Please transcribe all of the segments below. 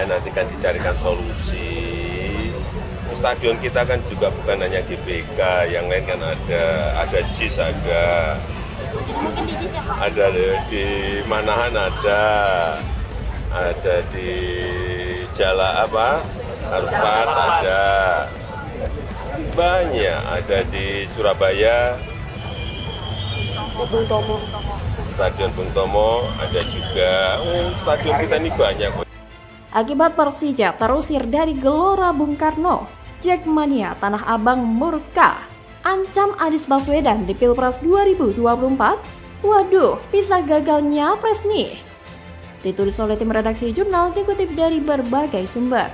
nanti kan dicarikan solusi. Stadion kita kan juga bukan hanya GBK, yang lain kan ada JIS, ada di Manahan, ada di Haruspat, ada banyak, ada di Surabaya, Stadion Bung Tomo, ada juga. Stadion kita ini banyak. Akibat Persija terusir dari Gelora Bung Karno, Jackmania Tanah Abang murka, ancam Anies Baswedan di Pilpres 2024. Waduh, bisa gagal nyapres nih. Ditulis oleh tim redaksi jurnal, dikutip dari berbagai sumber.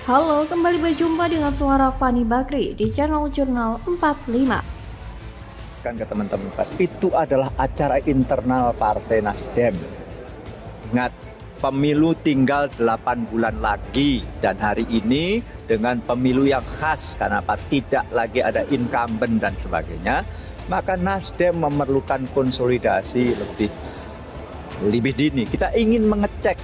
Halo, kembali berjumpa dengan suara Fani Bakri di channel Jurnal 45. Kan ke teman-teman pas itu adalah acara internal Partai Nasdem. Ingat, pemilu tinggal 8 bulan lagi, dan hari ini dengan pemilu yang khas karena tidak lagi ada incumbent dan sebagainya, maka Nasdem memerlukan konsolidasi lebih dini. Kita ingin mengecek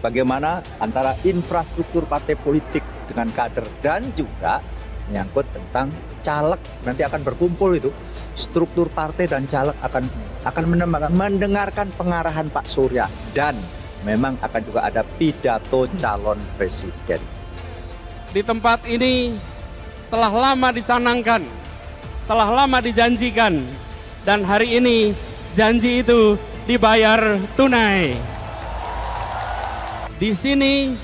bagaimana antara infrastruktur partai politik dengan kader, dan juga menyangkut tentang caleg. Nanti akan berkumpul itu, struktur partai dan caleg akan mendengarkan pengarahan Pak Surya, dan memang akan juga ada pidato calon presiden. Di tempat ini telah lama dicanangkan, telah lama dijanjikan, dan hari ini janji itu dibayar tunai. Di sini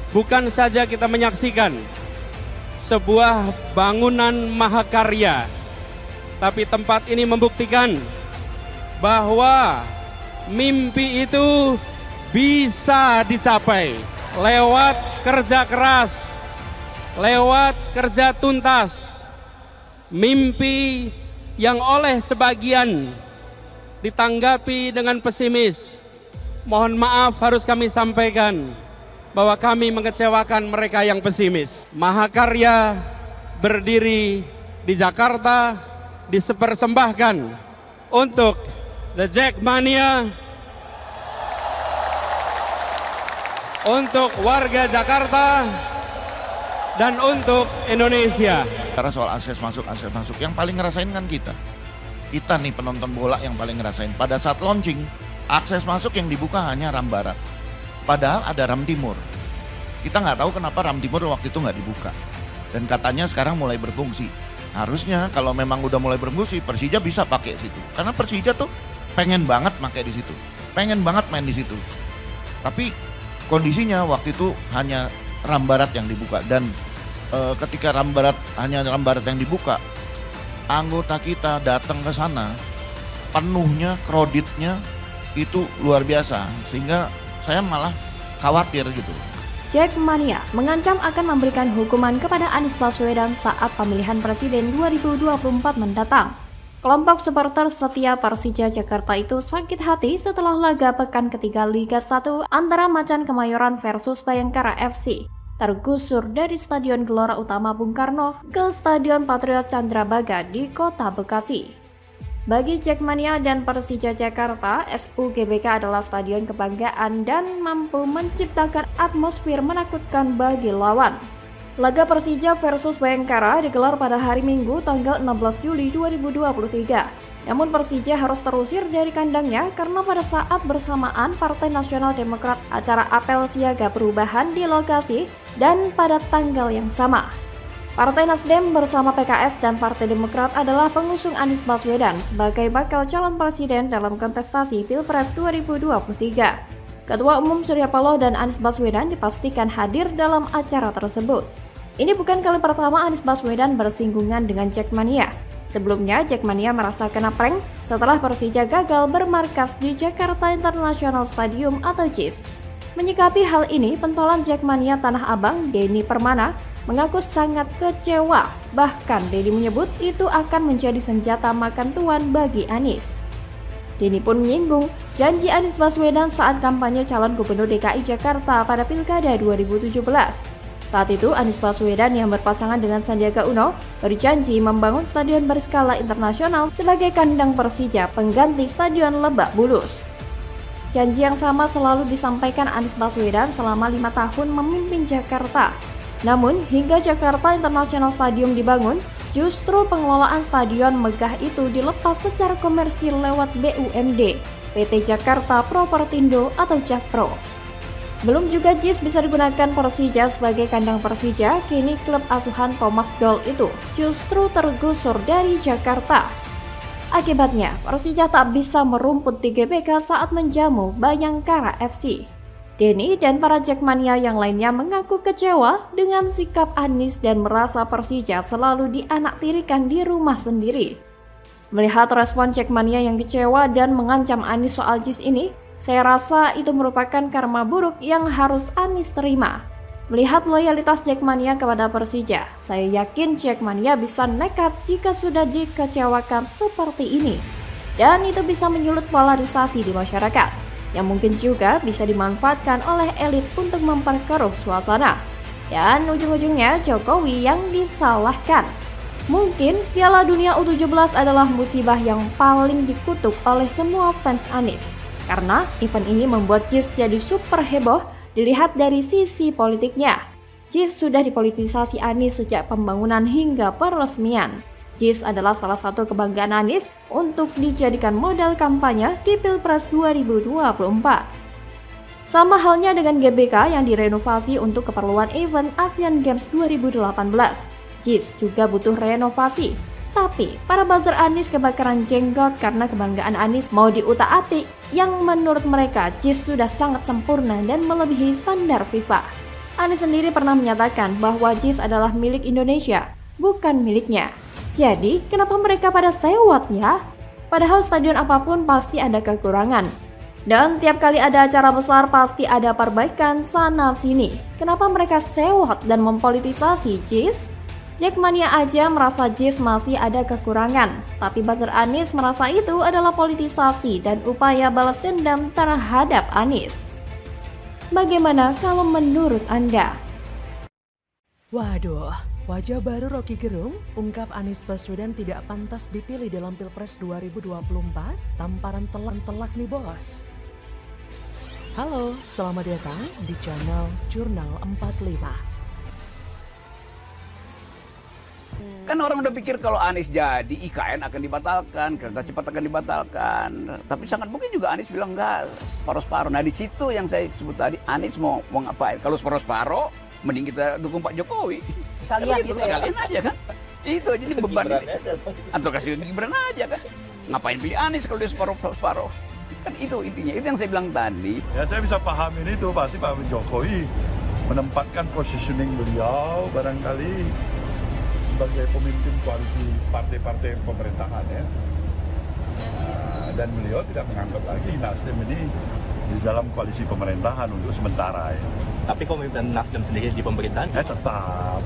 bukan saja kita menyaksikan sebuah bangunan mahakarya, tapi tempat ini membuktikan bahwa mimpi itu bisa dicapai lewat kerja keras, lewat kerja tuntas. Mimpi yang oleh sebagian ditanggapi dengan pesimis. Mohon maaf, harus kami sampaikan bahwa kami mengecewakan mereka yang pesimis. Mahakarya berdiri di Jakarta, dipersembahkan untuk The Jackmania, untuk warga Jakarta, dan untuk Indonesia. Karena soal akses masuk yang paling ngerasain kan kita nih penonton bola yang paling ngerasain. Pada saat launching, akses masuk yang dibuka hanya Ram Barat, padahal ada Ram Timur. Kita nggak tahu kenapa Ram Timur waktu itu nggak dibuka, dan katanya sekarang mulai berfungsi. Harusnya kalau memang udah mulai berfungsi, Persija bisa pakai situ, karena Persija tuh pengen banget pakai di situ, pengen banget main di situ. Tapi kondisinya waktu itu hanya Ram Barat yang dibuka, dan ketika hanya Ram Barat yang dibuka, anggota kita datang ke sana penuhnya, kreditnya itu luar biasa, sehingga saya malah khawatir gitu. Jackmania mengancam akan memberikan hukuman kepada Anies Baswedan saat pemilihan presiden 2024 mendatang. Kelompok supporter setia Persija Jakarta itu sakit hati setelah laga pekan ketiga Liga 1 antara Macan Kemayoran versus Bayangkara FC tergusur dari Stadion Gelora Utama Bung Karno ke Stadion Patriot Candrabaga di Kota Bekasi. Bagi Jackmania dan Persija Jakarta, SUGBK adalah stadion kebanggaan dan mampu menciptakan atmosfer menakutkan bagi lawan. Laga Persija versus Bayangkara digelar pada hari Minggu tanggal 16 Juli 2023. Namun Persija harus terusir dari kandangnya karena pada saat bersamaan Partai Nasional Demokrat acara apel siaga perubahan di lokasi dan pada tanggal yang sama. Partai Nasdem bersama PKS dan Partai Demokrat adalah pengusung Anies Baswedan sebagai bakal calon presiden dalam kontestasi Pilpres 2023. Ketua Umum Surya Paloh dan Anies Baswedan dipastikan hadir dalam acara tersebut. Ini bukan kali pertama Anies Baswedan bersinggungan dengan Jackmania. Sebelumnya, Jackmania merasa kena prank setelah Persija gagal bermarkas di Jakarta International Stadium atau JIS. Menyikapi hal ini, pentolan Jackmania Tanah Abang, Denny Permana, mengaku sangat kecewa. Bahkan Denny menyebut itu akan menjadi senjata makan tuan bagi Anies. Denny pun menyinggung janji Anies Baswedan saat kampanye calon gubernur DKI Jakarta pada Pilkada 2017. Saat itu Anies Baswedan yang berpasangan dengan Sandiaga Uno berjanji membangun stadion berskala internasional sebagai kandang Persija pengganti Stadion Lebak Bulus. Janji yang sama selalu disampaikan Anies Baswedan selama 5 tahun memimpin Jakarta. Namun, hingga Jakarta International Stadium dibangun, justru pengelolaan stadion megah itu dilepas secara komersil lewat BUMD, PT Jakarta Propertindo atau Jakpro. Belum juga JIS bisa digunakan Persija sebagai kandang Persija, kini klub asuhan Thomas Doll itu justru tergusur dari Jakarta. Akibatnya, Persija tak bisa merumput di GBK saat menjamu Bayangkara FC. Denny dan para Jackmania yang lainnya mengaku kecewa dengan sikap Anies dan merasa Persija selalu dianaktirikan di rumah sendiri. Melihat respon Jackmania yang kecewa dan mengancam Anies soal JIS ini, saya rasa itu merupakan karma buruk yang harus Anies terima. Melihat loyalitas Jackmania kepada Persija, saya yakin Jackmania bisa nekat jika sudah dikecewakan seperti ini. Dan itu bisa menyulut polarisasi di masyarakat, yang mungkin juga bisa dimanfaatkan oleh elit untuk memperkeruh suasana. Dan ujung-ujungnya Jokowi yang disalahkan. Mungkin Piala Dunia U17 adalah musibah yang paling dikutuk oleh semua fans Anies. Karena event ini membuat JIS jadi super heboh dilihat dari sisi politiknya. JIS sudah dipolitisasi Anies sejak pembangunan hingga peresmian. JIS adalah salah satu kebanggaan Anies untuk dijadikan modal kampanye di Pilpres 2024. Sama halnya dengan GBK yang direnovasi untuk keperluan event Asian Games 2018. JIS juga butuh renovasi. Tapi, para buzzer Anies kebakaran jenggot karena kebanggaan Anies mau diutak-atik yang menurut mereka JIS sudah sangat sempurna dan melebihi standar FIFA. Anies sendiri pernah menyatakan bahwa JIS adalah milik Indonesia, bukan miliknya. Jadi, kenapa mereka pada sewot ya? Padahal stadion apapun pasti ada kekurangan. Dan tiap kali ada acara besar pasti ada perbaikan sana-sini. Kenapa mereka sewot dan mempolitisasi JIS? Jackmania aja merasa JIS masih ada kekurangan, tapi buzzer Anies merasa itu adalah politisasi dan upaya balas dendam terhadap Anies. Bagaimana kalau menurut Anda? Waduh, wajah baru Rocky Gerung ungkap Anies Baswedan tidak pantas dipilih dalam Pilpres 2024, tamparan telak nih bos. Halo, selamat datang di channel Jurnal 45. Kan orang udah pikir kalau Anies jadi IKN akan dibatalkan, kereta cepat akan dibatalkan. Tapi sangat mungkin juga Anies bilang enggak, separuh-separuh. Nah di situ yang saya sebut tadi, Anies mau ngapain? Kalau separuh-separuh, mending kita dukung Pak Jokowi. Sekalian gitu, sekalian aja kan. Itu jadi beban ini. Atau kasih Gibran aja kan. Ngapain pilih Anies kalau dia separuh-separuh? Kan itu intinya, itu yang saya bilang tadi. Ya saya bisa pahamin itu, pasti Pak Jokowi menempatkan positioning beliau barangkali sebagai pemimpin koalisi partai-partai pemerintahan ya. Dan beliau tidak menganggap lagi Nasdem ini di dalam koalisi pemerintahan untuk sementara ya. Tapi komitmen Nasdem sendiri di pemerintahan? Ya tetap.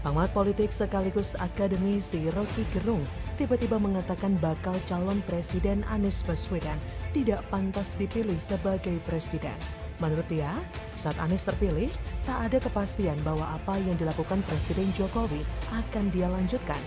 Pengamat politik sekaligus akademisi Rocky Gerung tiba-tiba mengatakan bakal calon presiden Anies Baswedan tidak pantas dipilih sebagai presiden. Menurut dia, saat Anies terpilih, tak ada kepastian bahwa apa yang dilakukan Presiden Jokowi akan dia lanjutkan.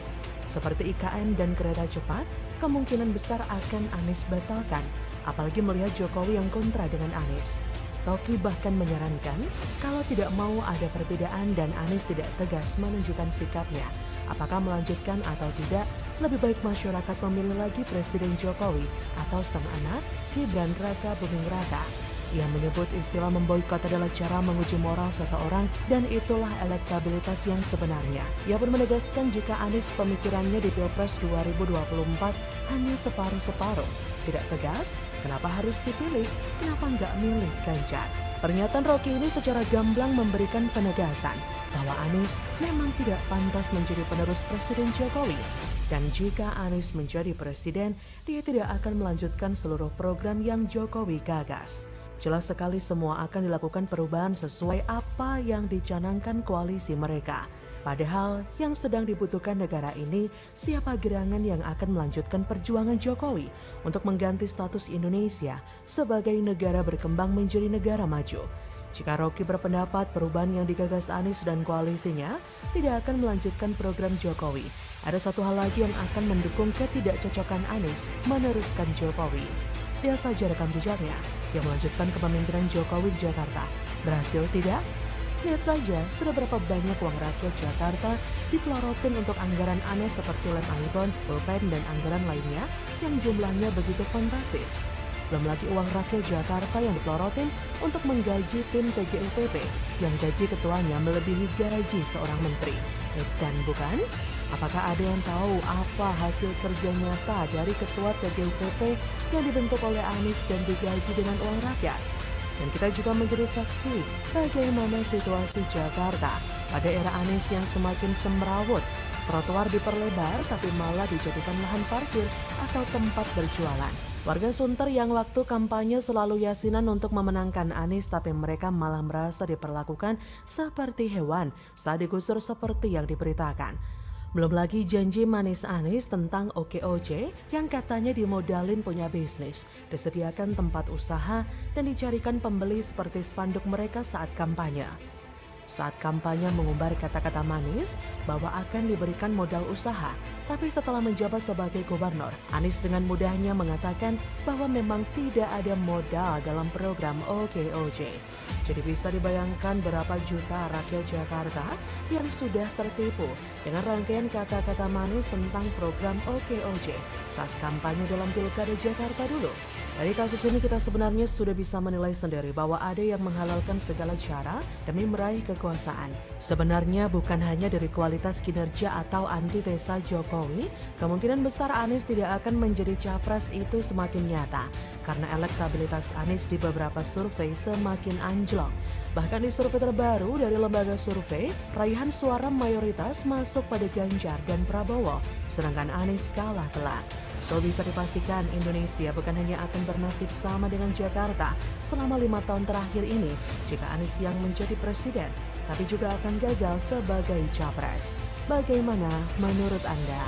Seperti IKN dan kereta cepat, kemungkinan besar akan Anies batalkan, apalagi melihat Jokowi yang kontra dengan Anies. Rocky bahkan menyarankan kalau tidak mau ada perbedaan dan Anies tidak tegas menunjukkan sikapnya, apakah melanjutkan atau tidak, lebih baik masyarakat memilih lagi Presiden Jokowi atau sang anak Gibran Raka Buming Raka. Ia menyebut istilah memboikot adalah cara menguji moral seseorang dan itulah elektabilitas yang sebenarnya. Ia pun menegaskan jika Anies pemikirannya di Pilpres 2024 hanya separuh-separuh. Tidak tegas, kenapa harus dipilih? Kenapa nggak milih Ganjar? Pernyataan Rocky ini secara gamblang memberikan penegasan bahwa Anies memang tidak pantas menjadi penerus Presiden Jokowi. Dan jika Anies menjadi presiden, dia tidak akan melanjutkan seluruh program yang Jokowi gagas. Jelas sekali semua akan dilakukan perubahan sesuai apa yang dicanangkan koalisi mereka. Padahal yang sedang dibutuhkan negara ini siapa gerangan yang akan melanjutkan perjuangan Jokowi untuk mengganti status Indonesia sebagai negara berkembang menjadi negara maju. Jika Rocky berpendapat perubahan yang digagas Anies dan koalisinya tidak akan melanjutkan program Jokowi, ada satu hal lagi yang akan mendukung ketidakcocokan Anies meneruskan Jokowi. Lihat saja rekam jejaknya yang melanjutkan kepemimpinan Jokowi di Jakarta. Berhasil tidak? Lihat saja sudah berapa banyak uang rakyat Jakarta dipelorotin untuk anggaran aneh seperti lem iPhone, pulpen, dan anggaran lainnya yang jumlahnya begitu fantastis. Belum lagi uang rakyat Jakarta yang dipelorotin untuk menggaji tim TGUPP yang gaji ketuanya melebihi gaji seorang menteri. Dan bukan? Apakah ada yang tahu apa hasil kerja nyata dari ketua TGUPP yang dibentuk oleh Anies dan digaji dengan uang rakyat? Dan kita juga menjadi saksi bagaimana situasi Jakarta pada era Anies yang semakin semrawut. Trotoar diperlebar tapi malah dijadikan lahan parkir atau tempat berjualan. Warga Sunter yang waktu kampanye selalu yasinan untuk memenangkan Anies tapi mereka malah merasa diperlakukan seperti hewan saat digusur seperti yang diberitakan. Belum lagi janji manis Anies tentang OKOJ yang katanya dimodalin punya bisnis, disediakan tempat usaha dan dicarikan pembeli seperti spanduk mereka saat kampanye. Saat kampanye mengumbar kata-kata manis bahwa akan diberikan modal usaha, tapi setelah menjabat sebagai gubernur, Anies dengan mudahnya mengatakan bahwa memang tidak ada modal dalam program OKOJ. Jadi bisa dibayangkan berapa juta rakyat Jakarta yang sudah tertipu dengan rangkaian kata-kata manis tentang program OKOJ saat kampanye dalam Pilkada Jakarta dulu. Dari kasus ini kita sebenarnya sudah bisa menilai sendiri bahwa ada yang menghalalkan segala cara demi meraih kekuasaan. Sebenarnya bukan hanya dari kualitas kinerja atau antitesa Jokowi, kemungkinan besar Anies tidak akan menjadi capres itu semakin nyata. Karena elektabilitas Anies di beberapa survei semakin anjlok. Bahkan di survei terbaru dari lembaga survei, raihan suara mayoritas masuk pada Ganjar dan Prabowo, sedangkan Anies kalah telak. So bisa dipastikan Indonesia bukan hanya akan bernasib sama dengan Jakarta selama 5 tahun terakhir ini jika Anies yang menjadi presiden, tapi juga akan gagal sebagai capres. Bagaimana menurut Anda?